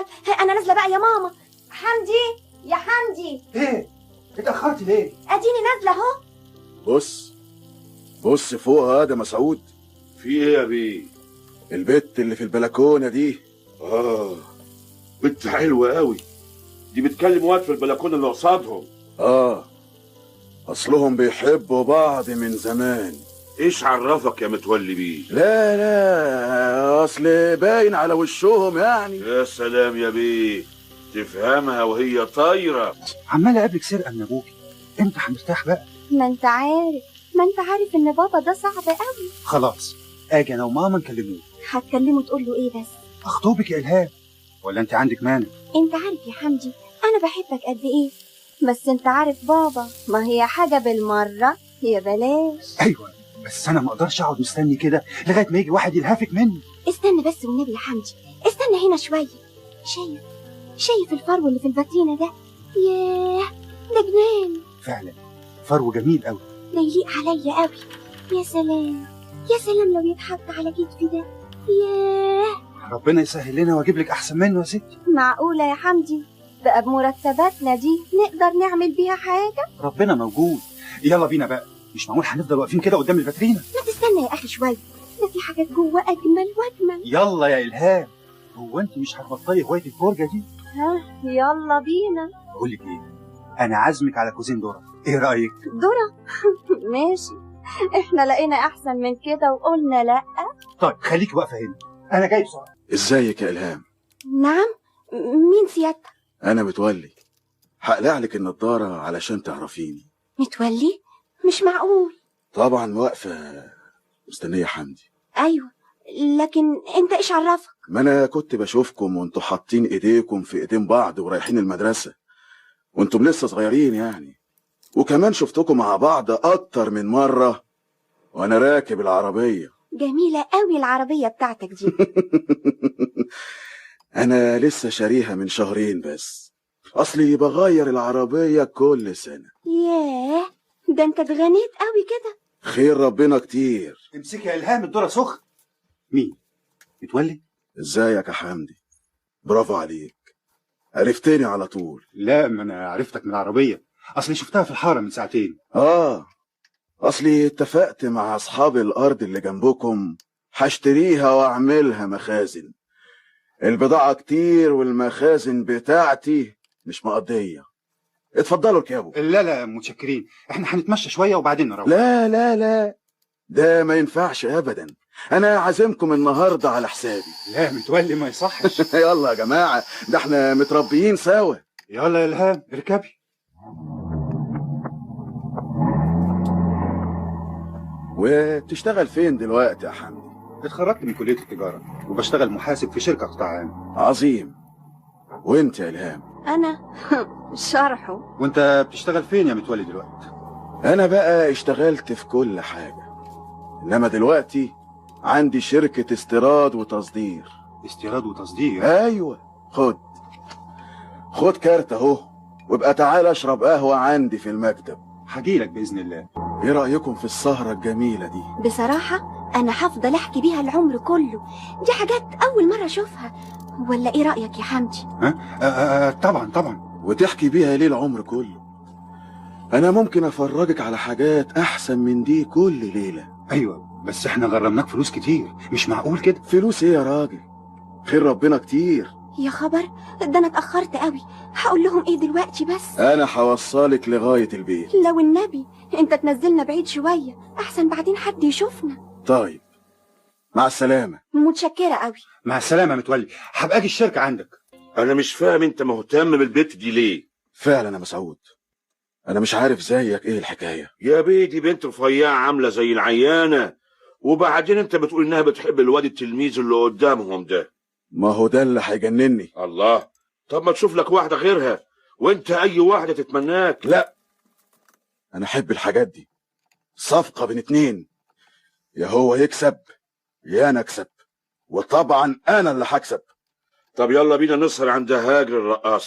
الحال. انا نازله بقى يا ماما. حمدي يا حمدي. ايه اتاخرت ليه؟ اديني نازله اهو. بص فوق ده مسعود. في ايه يا بيه؟ البت اللي في البلكونه دي. بنت حلوه قوي دي، بتكلم واد في البلكونه اللي قصادهم. اصلهم بيحبوا بعض من زمان. ايش عرفك يا متولي بيه؟ لا اصل باين على وشهم يعني. يا سلام يا بيه، تفهمها وهي طايره. عمال اقابلك سرقه من ابوكي، امتى هنرتاح بقى؟ ما انت عارف ان بابا ده صعب قوي. خلاص اجي انا وماما نكلموه. هتكلمه تقول له ايه بس؟ اخطبك يا الهام ولا انت عندك مانع؟ انت عارف يا حمدي انا بحبك قد ايه، بس انت عارف بابا ما هي حاجه بالمره يا بلاش. ايوه بس انا ما اقدرش اقعد مستني كده لغايه ما يجي واحد يلهفك مني. استنى بس والنبي يا حمدي، استنى هنا شويه. شايف الفرو اللي في الفاترينا ده؟ ياه ده جنان فعلا فرو جميل قوي، ده يليق عليا قوي. يا سلام يا سلام لو يتحط على كتفي ده. ياه ربنا يسهل لنا واجيب لك احسن منه يا ستي. معقوله يا حمدي بقى بمرتباتنا دي نقدر نعمل بيها حاجه؟ ربنا موجود. يلا بينا بقى، مش معقول هنفضل واقفين كده قدام الفاترينا. ما تستنى يا اخي شويه، ده في حاجات جوه اجمل واجمل. يلا يا الهام، هو انت مش هتبطلي هوايه الفرجه دي؟ ها يلا بينا. بقول لك ايه، انا عازمك على كوزين ذره، ايه رايك؟ ذره؟ ماشي، احنا لقينا احسن من كده وقلنا لا. طيب خليكي واقفه هنا، انا جاي بسرعه. ازيك يا الهام؟ نعم، مين سيادتك؟ انا متولي، هقلع لك النضاره علشان تعرفيني. متولي؟ مش معقول. طبعا واقفه مستنيه حمدي. ايوه لكن انت ايش عرفك؟ ما انا كنت بشوفكم وانتوا حاطين ايديكم في ايدين بعض ورايحين المدرسه وانتم لسه صغيرين يعني، وكمان شفتكم مع بعض اكتر من مره وانا راكب العربيه. جميله قوي العربيه بتاعتك دي. انا لسه شاريها من شهرين بس، اصلي بغير العربيه كل سنه. ياه ده انت اتغنيت قوي كده. خير ربنا كتير. امسكي يا الهام الذره سخن. مين؟ متولي؟ ازيك يا حمدي؟ برافو عليك، عرفتني على طول. لا ما انا عرفتك من العربيه، اصلي شفتها في الحاره من ساعتين. اصلي اتفقت مع اصحاب الارض اللي جنبكم هشتريها واعملها مخازن. البضاعة كتير والمخازن بتاعتي مش مقضية. اتفضلوا اركبوا. لا متشكرين، احنا هنتمشى شويه وبعدين نروح. لا ده ما ينفعش ابدا، انا عازمكم النهارده على حسابي. لا متولي ما يصحش. يلا يا جماعة، ده احنا متربيين سوا. يلا يا الهام اركبي. وبتشتغل فين دلوقتي يا حمدي؟ اتخرجت من كليه التجاره وبشتغل محاسب في شركه قطاع عام. عظيم. وانت يا الهام؟ انا شرحه. وانت بتشتغل فين يا متولي دلوقتي؟ انا بقى اشتغلت في كل حاجة، انما دلوقتي عندي شركة استيراد وتصدير. استيراد وتصدير؟ ايوه. خد كارت اهو، وابقى تعال اشرب قهوة عندي في المكتب. هجيلك باذن الله. ايه رأيكم في السهرة الجميلة دي؟ بصراحة انا هفضل احكي بيها العمر كله، دي حاجات اول مرة اشوفها. ولا ايه رأيك يا حمدي؟ طبعا. وتحكي بيها ليه العمر كله؟ انا ممكن افرجك على حاجات احسن من دي كل ليلة. ايوه بس احنا غرمناك فلوس كتير، مش معقول كده. فلوس ايه يا راجل؟ خير ربنا كتير. يا خبر، ده انا اتأخرت قوي. هقول لهم ايه دلوقتي بس؟ انا هوصلك لغاية البيت. لو النبي انت تنزلنا بعيد شوية احسن بعدين حد يشوفنا. طيب مع السلامة. متشكرة قوي. مع السلامة متولي، هبقى اجي الشركة عندك. انا مش فاهم انت مهتم بالبت دي ليه؟ فعلا يا مسعود، انا مش عارف زيك ايه الحكاية. يا بيه دي بنت رفيعة عاملة زي العيانة، وبعدين انت بتقول انها بتحب الواد التلميذ اللي قدامهم ده. ما هو ده اللي هيجنني. الله، طب ما تشوف لك واحدة غيرها، وانت اي واحدة تتمناك. لا، انا احب الحاجات دي، صفقة بين اتنين، يا هو يكسب يا انا اكسب، وطبعا انا اللي هكسب. طب يلا بينا نسهر عند هاجر الرقاصة.